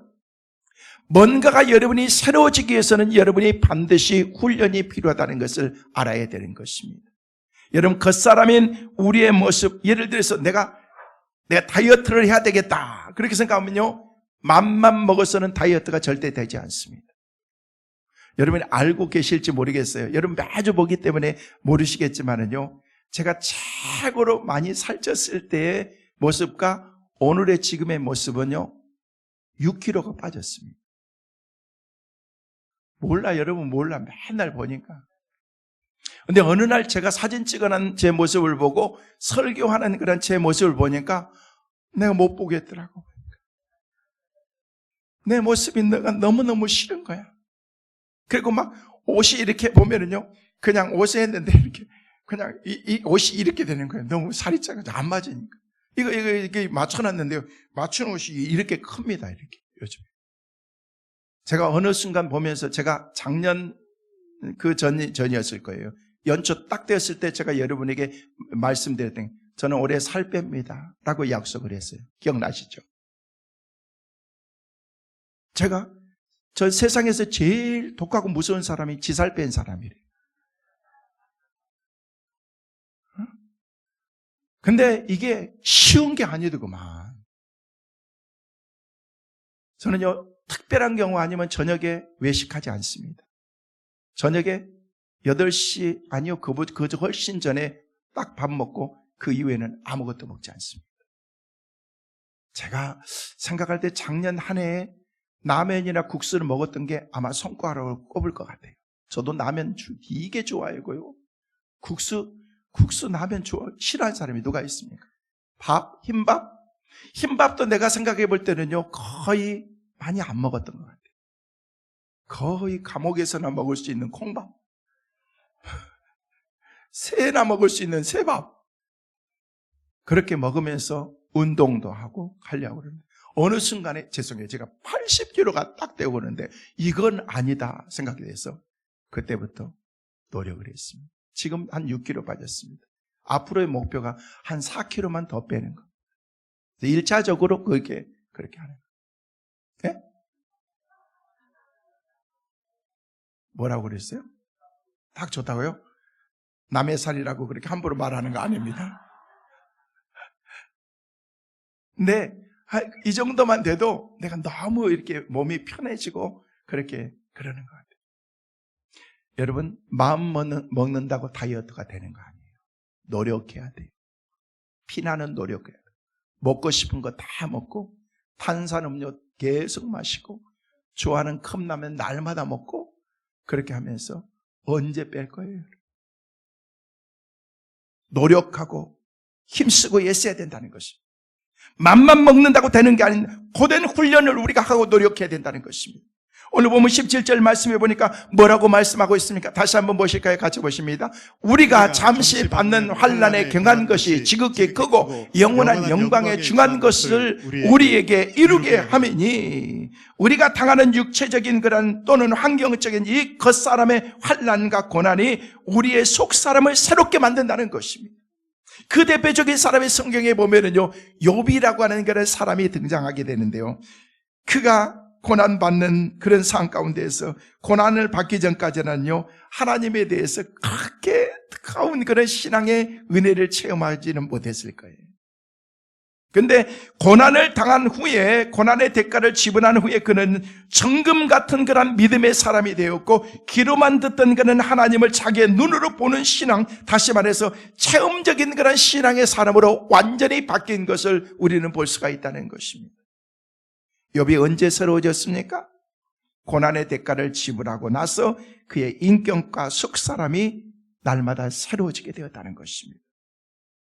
뭔가가 여러분이 새로워지기 위해서는 여러분이 반드시 훈련이 필요하다는 것을 알아야 되는 것입니다. 여러분, 겉사람인 우리의 모습, 예를 들어서 내가 다이어트를 해야 되겠다 그렇게 생각하면요, 맘만 먹어서는 다이어트가 절대 되지 않습니다. 여러분이 알고 계실지 모르겠어요. 여러분 매주 보기 때문에 모르시겠지만은요, 제가 최고로 많이 살쪘을 때의 모습과 오늘의 지금의 모습은요, 6kg가 빠졌습니다. 몰라, 여러분 몰라. 맨날 보니까. 근데 어느 날 제가 사진 찍어놓은 제 모습을 보고 설교하는 그런 제 모습을 보니까 내가 못 보겠더라고. 내 모습이 내가 너무너무 싫은 거야. 그리고 막 옷이 이렇게 보면은요, 그냥 옷에 했는데 이렇게 그냥 이 옷이 이렇게 되는 거예요. 너무 살이 작아서 안 맞으니까. 이게 맞춰놨는데요, 맞춘 옷이 이렇게 큽니다. 이렇게 요즘. 제가 어느 순간 보면서, 제가 작년 전이었을 거예요. 연초 딱 되었을 때 제가 여러분에게 말씀드렸던, 저는 올해 살 뺍니다 라고 약속을 했어요. 기억나시죠? 저 세상에서 제일 독하고 무서운 사람이 지살 뺀 사람이래요. 근데 이게 쉬운 게 아니더구만. 저는요, 특별한 경우 아니면 저녁에 외식하지 않습니다. 저녁에 8시, 아니요, 그 훨씬 전에 딱 밥 먹고 그 이후에는 아무것도 먹지 않습니다. 제가 생각할 때 작년 한 해에 라면이나 국수를 먹었던 게 아마 손가락을 꼽을 것 같아요. 저도 라면 되게 좋아하고요. 국수 라면 싫어하는 사람이 누가 있습니까? 흰밥도 내가 생각해 볼 때는요, 거의 많이 안 먹었던 것 같아요. 거의 감옥에서나 먹을 수 있는 콩밥, 새나 먹을 수 있는 새밥, 그렇게 먹으면서 운동도 하고 하려고 그러는데, 어느 순간에 죄송해요, 제가 80kg가 딱 되고 그러는데 이건 아니다 생각이 돼서 그때부터 노력을 했습니다. 지금 한 6kg 빠졌습니다. 앞으로의 목표가 한 4kg만 더 빼는 거. 1차적으로 그렇게 하는 거예요. 네? 뭐라고 그랬어요? 딱 좋다고요? 남의 살이라고 그렇게 함부로 말하는 거 아닙니다. 근데 이 정도만 돼도 내가 너무 이렇게 몸이 편해지고 그렇게 그러는 것 같아요. 여러분, 마음 먹는다고 다이어트가 되는 거 아니에요. 노력해야 돼요. 피나는 노력해야 돼요. 먹고 싶은 거 다 먹고, 탄산음료 계속 마시고, 좋아하는 컵라면 날마다 먹고, 그렇게 하면서 언제 뺄 거예요? 노력하고 힘쓰고 애써야 된다는 것입니다. 맘만 먹는다고 되는 게 아닌 고된 훈련을 우리가 하고 노력해야 된다는 것입니다. 오늘 보면 17절 말씀해 보니까 뭐라고 말씀하고 있습니까? 다시 한번 보실까요? 같이 보십니다. 우리가 잠시 받는 환난에 경한 것이 지극히 크고 영원한 영광에 중한 것을 우리에게 이루게 하매니, 우리가 당하는 육체적인 그런 또는 환경적인 이 겉사람의 환난과 고난이 우리의 속사람을 새롭게 만든다는 것입니다. 그 대표적인 사람의 성경에 보면은요, 욥이라고 하는 그런 사람이 등장하게 되는데요, 그가 고난받는 그런 상황 가운데에서 고난을 받기 전까지는요, 하나님에 대해서 그렇게 뜨거운 그런 신앙의 은혜를 체험하지는 못했을 거예요. 근데 고난을 당한 후에, 고난의 대가를 지불한 후에 그는 정금 같은 그런 믿음의 사람이 되었고, 귀로만 듣던 그는 하나님을 자기의 눈으로 보는 신앙, 다시 말해서 체험적인 그런 신앙의 사람으로 완전히 바뀐 것을 우리는 볼 수가 있다는 것입니다. 욥이 언제 새로워졌습니까? 고난의 대가를 지불하고 나서 그의 인격과 속사람이 날마다 새로워지게 되었다는 것입니다.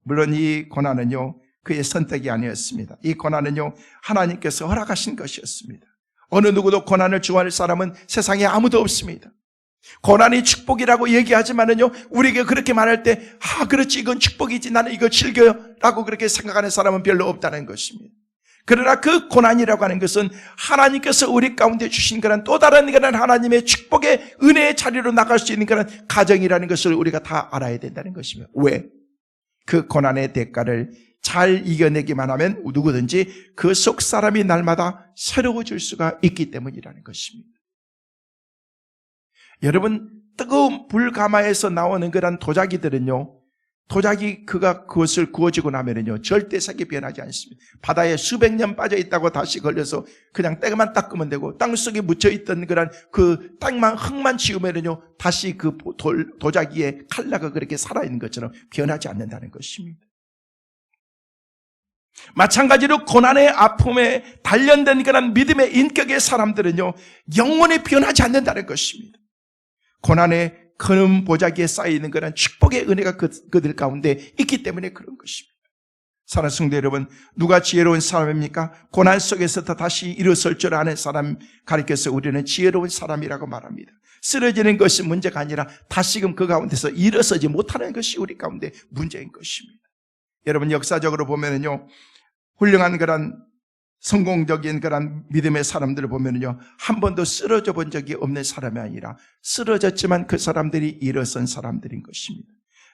물론 이 고난은요, 그의 선택이 아니었습니다. 이 고난은요, 하나님께서 허락하신 것이었습니다. 어느 누구도 고난을 좋아할 사람은 세상에 아무도 없습니다. 고난이 축복이라고 얘기하지만은요, 우리에게 그렇게 말할 때, 그렇지, 이건 축복이지, 나는 이걸 즐겨요 라고 그렇게 생각하는 사람은 별로 없다는 것입니다. 그러나 그 고난이라고 하는 것은 하나님께서 우리 가운데 주신 그런 또 다른 그런 하나님의 축복의 은혜의 자리로 나갈 수 있는 그런 가정이라는 것을 우리가 다 알아야 된다는 것입니다. 왜? 그 고난의 대가를 잘 이겨내기만 하면 누구든지 그 속 사람이 날마다 새로워질 수가 있기 때문이라는 것입니다. 여러분, 뜨거운 불가마에서 나오는 그런 도자기들은요, 도자기 그것을 구워지고 나면은요, 절대 색이 변하지 않습니다. 바다에 수백 년 빠져 있다고 다시 걸려서 그냥 때만 닦으면 되고, 땅 속에 묻혀 있던 그런 그 땅만 흙만 지우면은요, 다시 그 도자기의 칼라가 그렇게 살아있는 것처럼 변하지 않는다는 것입니다. 마찬가지로 고난의 아픔에 단련된 그런 믿음의 인격의 사람들은요, 영원히 변하지 않는다는 것입니다. 고난의 큰 보자기에 쌓여있는 그런 축복의 은혜가 그들 가운데 있기 때문에 그런 것입니다. 사랑하는 성도 여러분, 누가 지혜로운 사람입니까? 고난 속에서 다시 일어설 줄 아는 사람 가리켜서 우리는 지혜로운 사람이라고 말합니다. 쓰러지는 것이 문제가 아니라 다시금 그 가운데서 일어서지 못하는 것이 우리 가운데 문제인 것입니다. 여러분, 역사적으로 보면은요, 훌륭한 그런 성공적인 그런 믿음의 사람들을 보면은요, 한 번도 쓰러져 본 적이 없는 사람이 아니라 쓰러졌지만 그 사람들이 일어선 사람들인 것입니다.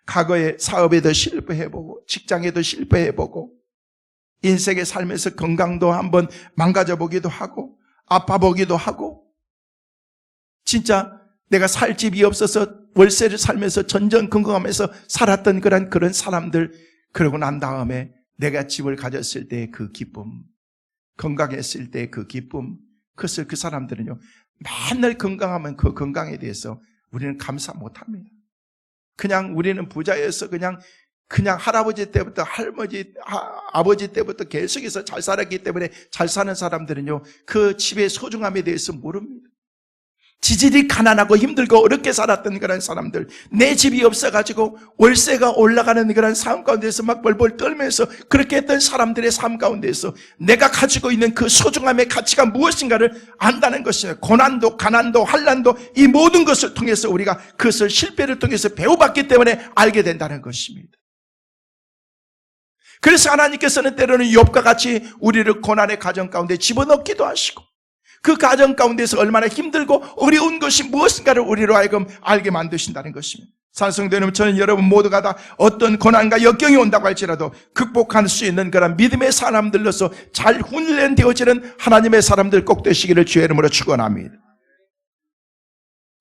과거에 사업에도 실패해보고, 직장에도 실패해보고, 인생의 삶에서 건강도 한번 망가져보기도 하고, 아파보기도 하고, 진짜 내가 살 집이 없어서 월세를 살면서 전전긍긍하면서 살았던 그런 사람들, 그러고 난 다음에 내가 집을 가졌을 때 그 기쁨, 건강했을 때 그 기쁨, 그것을 그 사람들은요, 맨날 건강하면 그 건강에 대해서 우리는 감사 못합니다. 그냥 우리는 부자여서 그냥 할아버지 때부터 아버지 때부터 계속해서 잘 살았기 때문에 잘 사는 사람들은요, 그 집의 소중함에 대해서 모릅니다. 지질이 가난하고 힘들고 어렵게 살았던 그런 사람들, 내 집이 없어가지고 월세가 올라가는 그런 삶 가운데서 막 벌벌 떨면서 그렇게 했던 사람들의 삶 가운데서 내가 가지고 있는 그 소중함의 가치가 무엇인가를 안다는 것이에요. 고난도 가난도 환난도 이 모든 것을 통해서 우리가 그것을 실패를 통해서 배워봤기 때문에 알게 된다는 것입니다. 그래서 하나님께서는 때로는 욥과 같이 우리를 고난의 가정 가운데 집어넣기도 하시고, 그 가정 가운데서 얼마나 힘들고 어려운 것이 무엇인가를 우리로 하여금 알게 만드신다는 것입니다. 사랑하는 여러분, 저는 여러분 모두가 다 어떤 고난과 역경이 온다고 할지라도 극복할 수 있는 그런 믿음의 사람들로서 잘 훈련되어지는 하나님의 사람들 꼭 되시기를 주의 이름으로 축원합니다.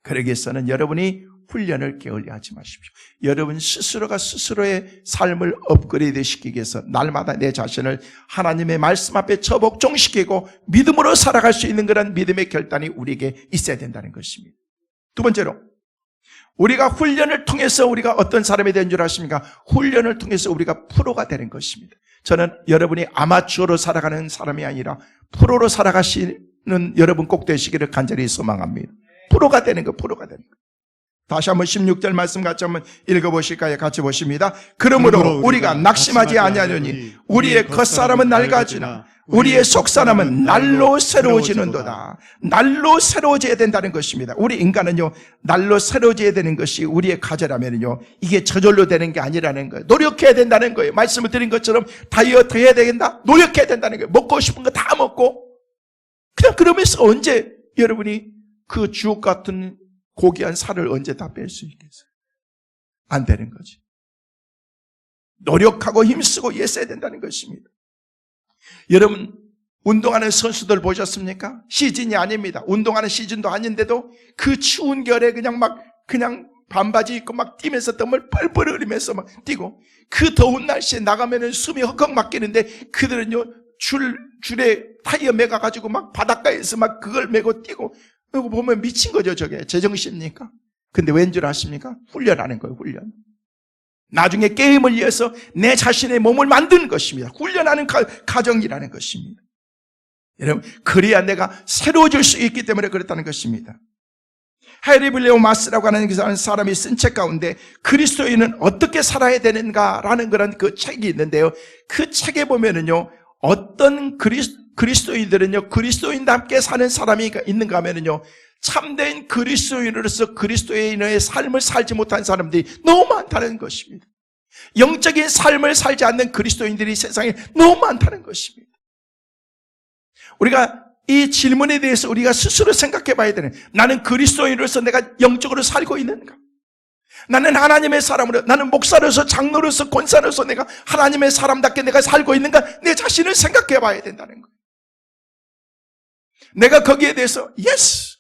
그러기 위해서는 여러분이 훈련을 게을리하지 마십시오. 여러분 스스로가 스스로의 삶을 업그레이드 시키기 위해서 날마다 내 자신을 하나님의 말씀 앞에 처복종시키고 믿음으로 살아갈 수 있는 그런 믿음의 결단이 우리에게 있어야 된다는 것입니다. 두 번째로, 우리가 훈련을 통해서 우리가 어떤 사람이 되는 줄 아십니까? 훈련을 통해서 우리가 프로가 되는 것입니다. 저는 여러분이 아마추어로 살아가는 사람이 아니라 프로로 살아가시는 여러분 꼭 되시기를 간절히 소망합니다. 프로가 되는 거, 프로가 되는 거. 다시 한번 16절 말씀 같이 한번 읽어보실까요? 같이 보십니다. 그러므로 우리가 낙심하지 아니하노니 우리의 겉사람은 낡아지나 우리의 속사람은 날로 새로워지는도다. 날로 새로워져야 된다는 것입니다. 우리 인간은요, 날로 새로워져야 되는 것이 우리의 과제라면요, 이게 저절로 되는 게 아니라는 거예요. 노력해야 된다는 거예요. 말씀을 드린 것처럼 다이어트 해야 되겠다? 노력해야 된다는 거예요. 먹고 싶은 거 다 먹고, 그냥 그러면서 언제 여러분이 그 주옥 같은 고귀한 살을 언제 다 뺄 수 있겠어요? 안 되는 거지. 노력하고 힘쓰고 애써야 된다는 것입니다. 여러분, 운동하는 선수들 보셨습니까? 시즌이 아닙니다. 운동하는 시즌도 아닌데도 그 추운 겨울에 그냥 반바지 입고 막 뛰면서 땀을 뻘뻘 흘리면서 막 뛰고, 그 더운 날씨에 나가면은 숨이 헉헉 막히는데 그들은요 줄에 타이어 매가가지고 막 바닷가에서 막 그걸 메고 뛰고, 이거 보면 미친 거죠. 저게 제정신입니까? 근데 왠 줄 아십니까? 훈련하는 거예요. 훈련. 나중에 게임을 위해서 내 자신의 몸을 만드는 것입니다. 훈련하는 과정이라는 것입니다. 여러분, 그래야 내가 새로워질 수 있기 때문에 그랬다는 것입니다. 해리 빌레오마스라고 하는 그 사람이 쓴 책 가운데 그리스도인은 어떻게 살아야 되는가라는 그런 그 책이 있는데요. 그 책에 보면은요, 어떤 그리스도인들은요, 그리스도인답게 사는 사람이 있는가 하면은요, 참된 그리스도인으로서 그리스도인의 삶을 살지 못한 사람들이 너무 많다는 것입니다. 영적인 삶을 살지 않는 그리스도인들이 세상에 너무 많다는 것입니다. 우리가 이 질문에 대해서 우리가 스스로 생각해 봐야 되는, 나는 그리스도인으로서 내가 영적으로 살고 있는가? 나는 하나님의 사람으로, 나는 목사로서, 장로로서, 권사로서 내가 하나님의 사람답게 내가 살고 있는가? 내 자신을 생각해 봐야 된다는 거예요. 내가 거기에 대해서 yes!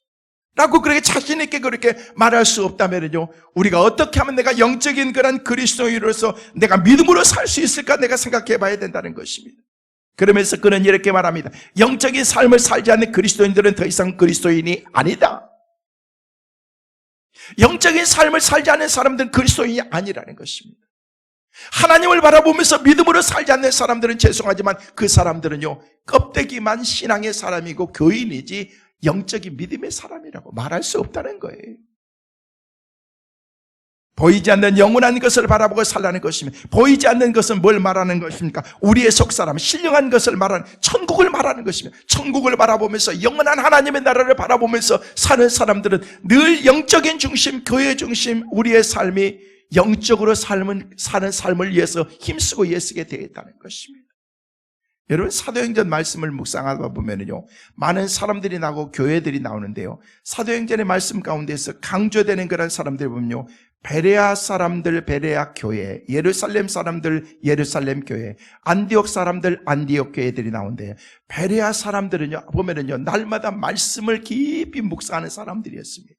라고 그렇게 자신 있게 그렇게 말할 수 없다면요, 우리가 어떻게 하면 내가 영적인 그런 그리스도인으로서 내가 믿음으로 살 수 있을까? 내가 생각해 봐야 된다는 것입니다. 그러면서 그는 이렇게 말합니다. 영적인 삶을 살지 않는 그리스도인들은 더 이상 그리스도인이 아니다. 영적인 삶을 살지 않는 사람들은 그리스도인이 아니라는 것입니다. 하나님을 바라보면서 믿음으로 살지 않는 사람들은 죄송하지만 그 사람들은요, 껍데기만 신앙의 사람이고 교인이지 영적인 믿음의 사람이라고 말할 수 없다는 거예요. 보이지 않는 영원한 것을 바라보고 살라는 것이며, 보이지 않는 것은 뭘 말하는 것입니까? 우리의 속사람, 신령한 것을 말하는, 천국을 말하는 것이며, 천국을 바라보면서 영원한 하나님의 나라를 바라보면서 사는 사람들은 늘 영적인 중심, 교회 중심, 우리의 삶이 영적으로 사는 삶을 위해서 힘쓰고 애쓰게 되어 있다는 것입니다. 여러분, 사도행전 말씀을 묵상하다 보면요, 많은 사람들이 나오고 교회들이 나오는데요, 사도행전의 말씀 가운데서 강조되는 그런 사람들 보면요, 베레아 사람들 베레아 교회, 예루살렘 사람들 예루살렘 교회, 안디옥 사람들 안디옥 교회들이 나오는데, 베레아 사람들은요 보면은요, 날마다 말씀을 깊이 묵상하는 사람들이었습니다.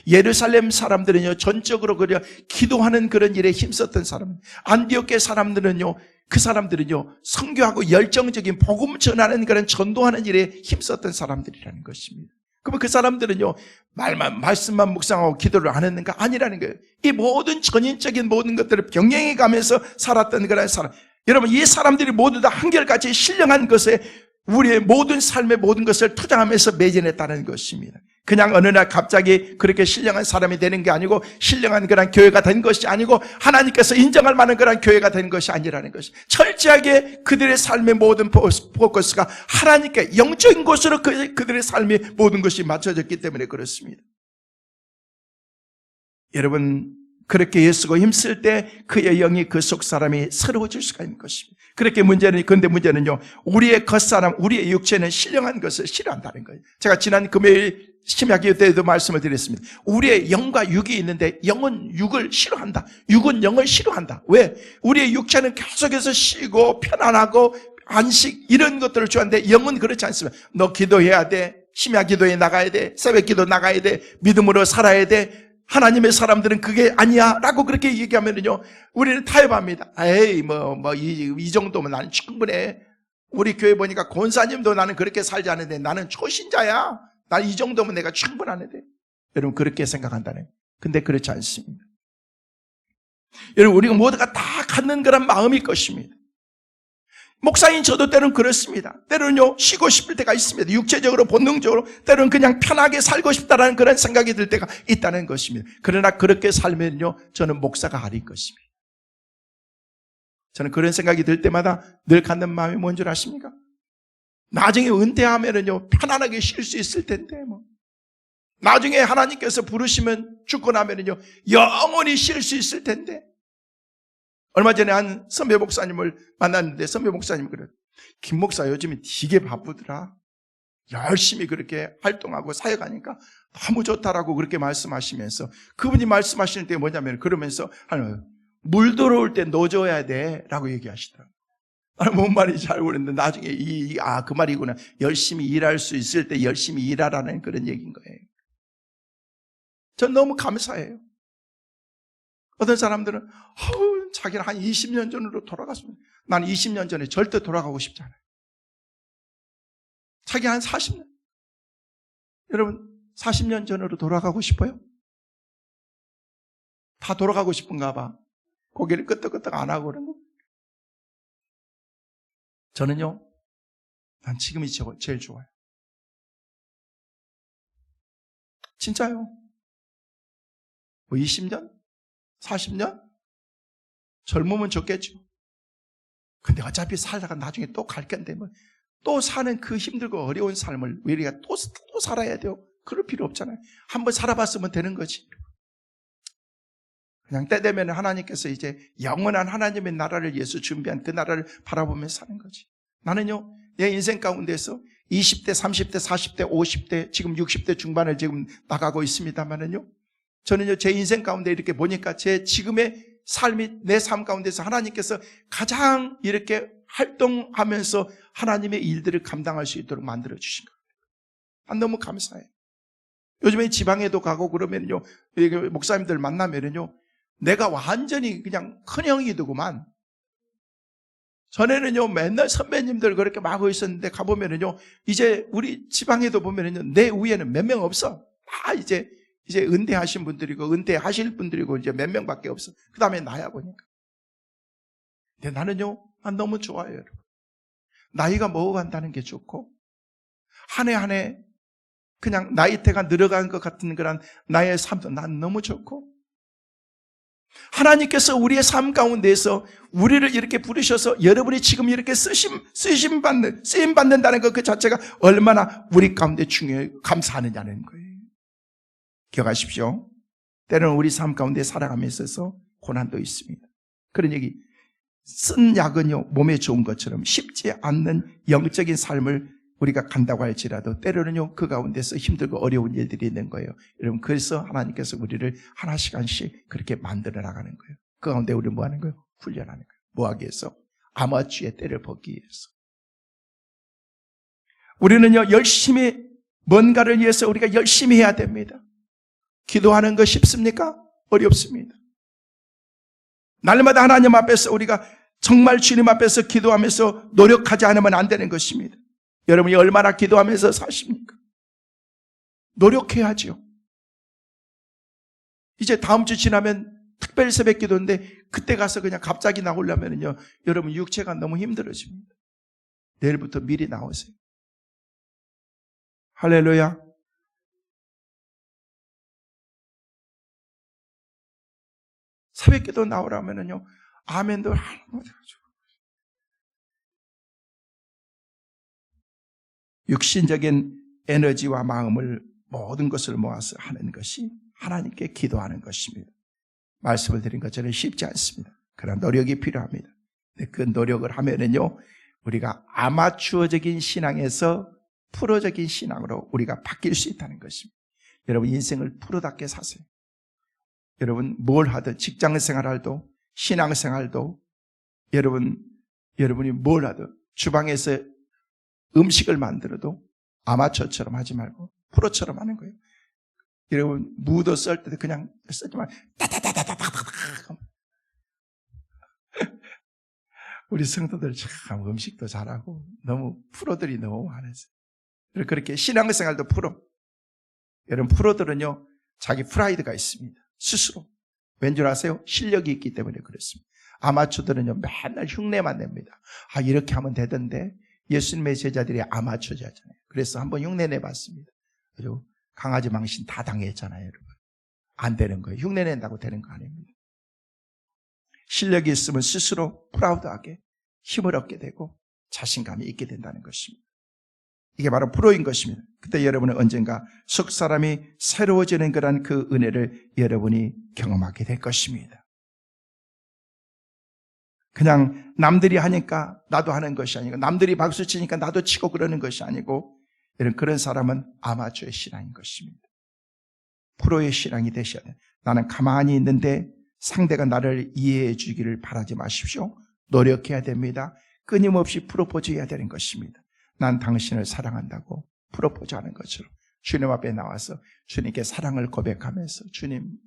예루살렘 사람들은요, 전적으로 그냥 기도하는 그런 일에 힘썼던 사람. 안디옥 교회 사람들은요, 그 사람들은요, 선교하고 열정적인 복음 전하는 그런 전도하는 일에 힘썼던 사람들이라는 것입니다. 그러면 그 사람들은요, 말씀만 묵상하고 기도를 안 했는가? 아니라는 거예요. 이 모든 전인적인 모든 것들을 병행해 가면서 살았던 그런 사람. 여러분, 이 사람들이 모두 다 한결같이 신령한 것에 우리의 모든 삶의 모든 것을 투자하면서 매진했다는 것입니다. 그냥 어느 날 갑자기 그렇게 신령한 사람이 되는 게 아니고, 신령한 그런 교회가 된 것이 아니고, 하나님께서 인정할 만한 그런 교회가 된 것이 아니라는 것이, 철저하게 그들의 삶의 모든 포커스가 하나님께 영적인 곳으로 그들의 삶의 모든 것이 맞춰졌기 때문에 그렇습니다. 여러분, 그렇게 애쓰고 힘쓸 때 그의 영이 그 속 사람이 새로워질 수가 있는 것입니다. 그렇게 그런데 문제는요, 우리의 겉사람, 우리의 육체는 신령한 것을 싫어한다는 거예요. 제가 지난 금요일 심야기도 때도 말씀을 드렸습니다. 우리의 영과 육이 있는데, 영은 육을 싫어한다. 육은 영을 싫어한다. 왜? 우리의 육체는 계속해서 쉬고 편안하고 안식 이런 것들을 좋아하는데, 영은 그렇지 않습니다. 너 기도해야 돼. 심야기도에 나가야 돼. 새벽기도 나가야 돼. 믿음으로 살아야 돼. 하나님의 사람들은 그게 아니야 라고 그렇게 얘기하면요, 우리는 타협합니다. 에이 이 정도면 나는 충분해. 우리 교회 보니까 권사님도 나는 그렇게 살지 않는데 나는 초신자야. 난 이 정도면 내가 충분하는데. 여러분, 그렇게 생각한다네. 근데 그렇지 않습니다. 여러분, 우리가 모두가 다 갖는 그런 마음일 것입니다. 목사인 저도 때로는 그렇습니다. 때로는요, 쉬고 싶을 때가 있습니다. 육체적으로, 본능적으로, 때로는 그냥 편하게 살고 싶다라는 그런 생각이 들 때가 있다는 것입니다. 그러나 그렇게 살면요, 저는 목사가 아닌 것입니다. 저는 그런 생각이 들 때마다 늘 갖는 마음이 뭔 줄 아십니까? 나중에 은퇴하면은요, 편안하게 쉴 수 있을 텐데, 나중에 하나님께서 부르시면 죽고 나면은요, 영원히 쉴 수 있을 텐데. 얼마 전에 한 선배 목사님을 만났는데, 선배 목사님이 그래요. 김 목사 요즘에 되게 바쁘더라. 열심히 그렇게 활동하고 사역하니까 너무 좋다라고 그렇게 말씀하시면서, 그분이 말씀하시는 게 뭐냐면, 그러면서 물 들어올 때 넣어줘야 돼 라고 얘기하시더라고요. 뭔 말인지 잘 모르는데 나중에 그 말이구나. 열심히 일할 수 있을 때 열심히 일하라는 그런 얘기인 거예요. 전 너무 감사해요. 어떤 사람들은 자기는 한 20년 전으로 돌아갔으면 난 20년 전에 절대 돌아가고 싶지 않아요. 자기 한 40년. 여러분 40년 전으로 돌아가고 싶어요? 다 돌아가고 싶은가 봐. 고개를 끄덕끄덕 안 하고 그런 거. 저는요, 난 지금이 제일 좋아요. 진짜요. 뭐 20년? 40년? 젊으면 좋겠죠. 근데 어차피 살다가 나중에 또 갈 건데 뭐 또 사는 그 힘들고 어려운 삶을 왜 우리가 또 살아야 돼요? 그럴 필요 없잖아요. 한번 살아봤으면 되는 거지. 그냥 때 되면 하나님께서 이제 영원한 하나님의 나라를 위해서 준비한 그 나라를 바라보며 사는 거지. 나는요, 내 인생 가운데서 20대, 30대, 40대, 50대, 지금 60대 중반을 지금 나가고 있습니다만은요, 저는요, 제 인생 가운데 이렇게 보니까 제 지금의 삶이 내 삶 가운데서 하나님께서 가장 이렇게 활동하면서 하나님의 일들을 감당할 수 있도록 만들어주신 거예요. 난 너무 감사해요. 요즘에 지방에도 가고 그러면요, 목사님들 만나면은요, 내가 완전히 그냥 큰형이 되구만. 전에는요, 맨날 선배님들 그렇게 막 있었는데 가보면은요, 이제 우리 지방에도 보면은요, 내 위에는 몇 명 없어. 다 이제 은퇴하신 분들이고, 은퇴하실 분들이고, 이제 몇 명밖에 없어. 그 다음에 나야 보니까. 근데 나는요, 난 너무 좋아요, 여러분. 나이가 먹어간다는 게 좋고, 한 해 한 해 그냥 나이대가 늘어가는 것 같은 그런 나의 삶도 난 너무 좋고, 하나님께서 우리의 삶 가운데에서 우리를 이렇게 부르셔서 여러분이 지금 이렇게 쓰임 받는다는 것 그 자체가 얼마나 우리 가운데 중요해요. 감사하느냐는 거예요. 기억하십시오. 때로는 우리 삶 가운데 살아감에 있어서 고난도 있습니다. 그런 얘기, 쓴 약은요, 몸에 좋은 것처럼 쉽지 않는 영적인 삶을 우리가 간다고 할지라도 때로는요, 그 가운데서 힘들고 어려운 일들이 있는 거예요. 여러분, 그래서 하나님께서 우리를 하나씩 한씩 그렇게 만들어 나가는 거예요. 그 가운데 우리는 뭐 하는 거예요? 훈련하는 거예요. 뭐 하기 위해서? 아마추어의 때를 벗기 위해서. 우리는요, 열심히 뭔가를 위해서 우리가 열심히 해야 됩니다. 기도하는 거 쉽습니까? 어렵습니다. 날마다 하나님 앞에서 우리가 정말 주님 앞에서 기도하면서 노력하지 않으면 안 되는 것입니다. 여러분이 얼마나 기도하면서 사십니까? 노력해야죠. 이제 다음 주 지나면 특별 새벽 기도인데 그때 가서 그냥 갑자기 나오려면요, 여러분 육체가 너무 힘들어집니다. 내일부터 미리 나오세요. 할렐루야. 새벽 기도 나오라면요, 아멘도 하나도 못해가지고. 육신적인 에너지와 마음을 모든 것을 모아서 하는 것이 하나님께 기도하는 것입니다. 말씀을 드린 것처럼 쉽지 않습니다. 그런 노력이 필요합니다. 그 노력을 하면은요, 우리가 아마추어적인 신앙에서 프로적인 신앙으로 우리가 바뀔 수 있다는 것입니다. 여러분 인생을 프로답게 사세요. 여러분 뭘 하든 직장생활도 신앙생활도 여러분이 뭘 하든 주방에서 음식을 만들어도 아마추어처럼 하지 말고 프로처럼 하는 거예요. 여러분 무도 썰 때도 그냥 쓰지 말고 따다다다다다다다. 우리 성도들 참 음식도 잘하고 너무 프로들이 너무 많아서 그렇게 신앙생활도 프로. 여러분 프로들은요 자기 프라이드가 있습니다. 스스로. 왠 줄 아세요? 실력이 있기 때문에 그렇습니다. 아마추어들은요 맨날 흉내만 냅니다. 아 이렇게 하면 되던데. 예수님의 제자들이 아마추어잖아요. 그래서 한번 흉내 내봤습니다. 아주 강아지 망신 다 당했잖아요, 여러분. 안 되는 거예요. 흉내 낸다고 되는 거 아닙니다. 실력이 있으면 스스로 프라우드하게 힘을 얻게 되고 자신감이 있게 된다는 것입니다. 이게 바로 프로인 것입니다. 그때 여러분은 언젠가 속 사람이 새로워지는 그런 그 은혜를 여러분이 경험하게 될 것입니다. 그냥 남들이 하니까 나도 하는 것이 아니고 남들이 박수 치니까 나도 치고 그러는 것이 아니고 그런 사람은 아마추어의 신앙인 것입니다. 프로의 신앙이 되셔야 돼요. 나는 가만히 있는데 상대가 나를 이해해 주기를 바라지 마십시오. 노력해야 됩니다. 끊임없이 프로포즈 해야 되는 것입니다. 난 당신을 사랑한다고 프로포즈하는 것처럼 주님 앞에 나와서 주님께 사랑을 고백하면서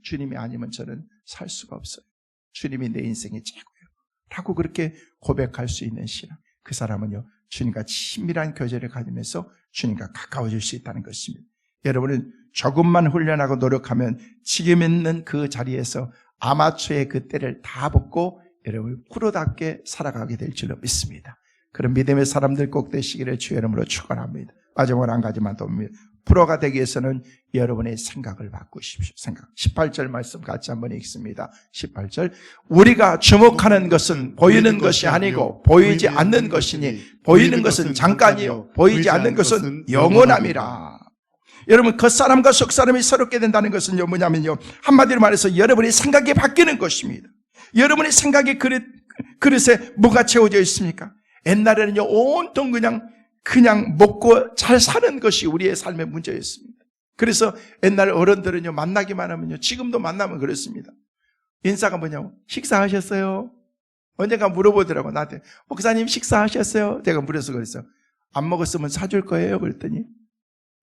주님이 아니면 저는 살 수가 없어요. 주님이 내 인생의 최고예요 라고 그렇게 고백할 수 있는 신앙, 그 사람은요 주님과 친밀한 교제를 가지면서 주님과 가까워질 수 있다는 것입니다. 여러분은 조금만 훈련하고 노력하면 지금 있는 그 자리에서 아마추어의 그 때를 다 벗고 여러분 프로답게 살아가게 될 줄로 믿습니다. 그런 믿음의 사람들 꼭 되시기를 주의 이름으로 축원합니다. 마지막으로 한 가지만 더 봅니다. 프로가 되기 위해서는 여러분의 생각을 바꾸십시오. 생각. 18절 말씀 같이 한번 읽습니다. 18절. 우리가 주목하는 것은 보이는 것이 아니고 보이지 않는 것이니 보이는 것은 잠깐이요 보이지 않는 것은 영원함이라. 여러분 겉사람과 속사람이 새롭게 된다는 것은요 뭐냐면요 한마디로 말해서 여러분의 생각이 바뀌는 것입니다. 여러분의 생각의 그릇에 뭐가 채워져 있습니까? 옛날에는요 온통 그냥 먹고 잘 사는 것이 우리의 삶의 문제였습니다. 그래서 옛날 어른들은요 만나기만 하면요 지금도 만나면 그렇습니다. 인사가 뭐냐고 식사하셨어요? 언젠가 물어보더라고 나한테 목사님 식사하셨어요? 제가 물어서 그랬어요. 안 먹었으면 사줄 거예요? 그랬더니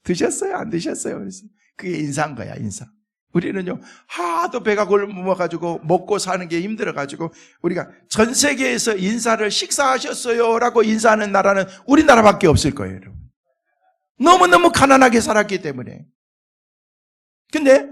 드셨어요? 안 드셨어요? 그래서 그게 인사인 거야 인사. 우리는요 하도 배가 굶어가지고 먹고 사는 게 힘들어가지고 우리가 전 세계에서 인사를 식사하셨어요? 라고 인사하는 나라는 우리나라밖에 없을 거예요. 여러분. 너무너무 가난하게 살았기 때문에. 근데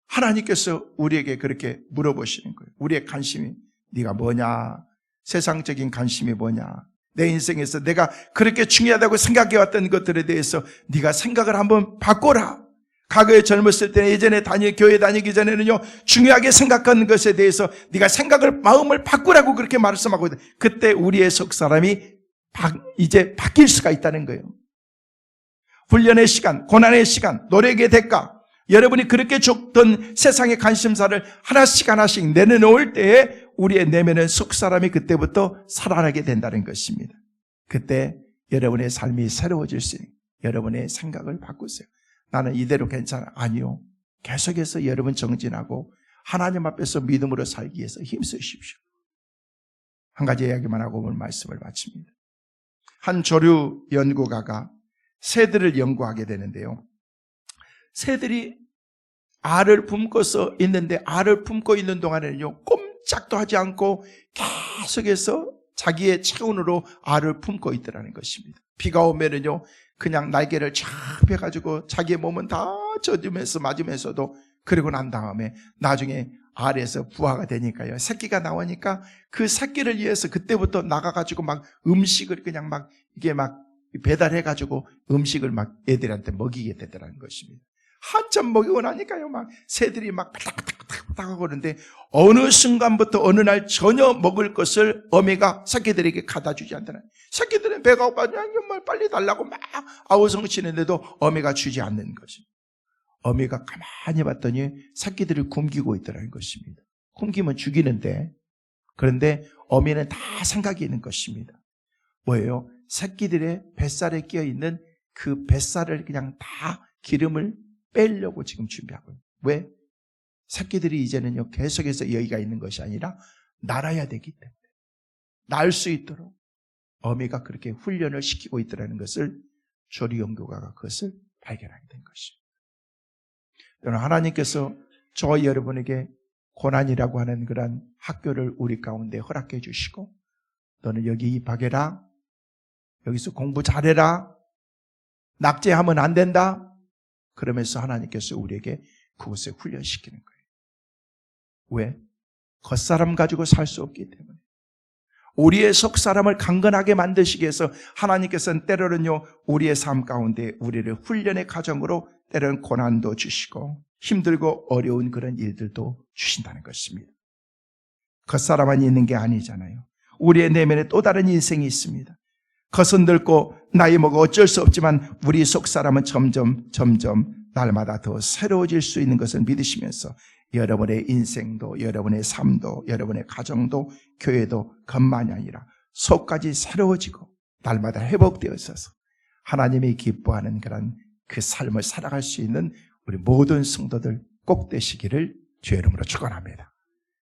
하나님께서 우리에게 그렇게 물어보시는 거예요. 우리의 관심이 네가 뭐냐? 세상적인 관심이 뭐냐? 내 인생에서 내가 그렇게 중요하다고 생각해왔던 것들에 대해서 네가 생각을 한번 바꿔라. 과거에 젊었을 때는 예전에 교회 다니기 전에는요 중요하게 생각하는 것에 대해서 네가 마음을 바꾸라고 그렇게 말씀하고 있다. 그때 우리의 속사람이 이제 바뀔 수가 있다는 거예요. 훈련의 시간, 고난의 시간, 노력의 대가, 여러분이 그렇게 줬던 세상의 관심사를 하나씩 내려놓을 때에 우리의 내면의 속사람이 그때부터 살아나게 된다는 것입니다. 그때 여러분의 삶이 새로워질 수 있는 여러분의 생각을 바꾸세요. 나는 이대로 괜찮아. 아니요. 계속해서 여러분 정진하고 하나님 앞에서 믿음으로 살기 위해서 힘쓰십시오. 한 가지 이야기만 하고 오늘 말씀을 마칩니다. 한 조류 연구가가 새들을 연구하게 되는데요. 새들이 알을 품고서 있는데 알을 품고 있는 동안에는요 꼼짝도 하지 않고 계속해서 자기의 체온으로 알을 품고 있더라는 것입니다. 비가 오면은요 그냥 날개를 쫙 펴가지고 자기의 몸은 다 젖으면서 맞으면서도 그러고 난 다음에 나중에 알에서 부화가 되니까요 새끼가 나오니까 그 새끼를 위해서 그때부터 나가가지고 막 음식을 그냥 막 이게 막 배달해가지고 음식을 막 애들한테 먹이게 되더라는 것입니다. 한참 먹이고 나니까요 막 새들이 막 바닥바닥바닥 하고 그러는데 어느 순간부터 어느 날 전혀 먹을 것을 어미가 새끼들에게 갖다 주지 않더라. 새끼들은 배가 고파서 정말 빨리 달라고 막 아우성치는데도 어미가 주지 않는 거죠. 어미가 가만히 봤더니 새끼들을 굶기고 있더라는 것입니다. 굶기면 죽이는데 그런데 어미는 다 생각이 있는 것입니다. 뭐예요? 새끼들의 뱃살에 끼어있는 그 뱃살을 그냥 다 기름을 빼려고 지금 준비하고 있어요. 왜? 새끼들이 이제는요 계속해서 여기가 있는 것이 아니라 날아야 되기 때문에 날 수 있도록 어미가 그렇게 훈련을 시키고 있더라는 것을 조류 연구가가 그것을 발견하게 된 것입니다. 여러분 하나님께서 저와 여러분에게 고난이라고 하는 그런 학교를 우리 가운데 허락해 주시고 너는 여기 입학해라. 여기서 공부 잘해라. 낙제하면 안 된다. 그러면서 하나님께서 우리에게 그것을 훈련시키는 거예요. 왜? 겉사람 가지고 살 수 없기 때문에. 우리의 속사람을 강건하게 만드시기 위해서 하나님께서는 때로는요 우리의 삶 가운데 우리를 훈련의 과정으로 때로는 고난도 주시고 힘들고 어려운 그런 일들도 주신다는 것입니다. 겉사람만 있는 게 아니잖아요. 우리의 내면에 또 다른 인생이 있습니다. 겉은 늙고 나이 먹어 어쩔 수 없지만 우리 속사람은 점점 날마다 더 새로워질 수 있는 것을 믿으시면서 여러분의 인생도 여러분의 삶도 여러분의 가정도 교회도 겉만이 아니라 속까지 새로워지고 날마다 회복되어 있어서 하나님이 기뻐하는 그런 그 삶을 살아갈 수 있는 우리 모든 성도들 꼭 되시기를 주의 이름으로 축원합니다.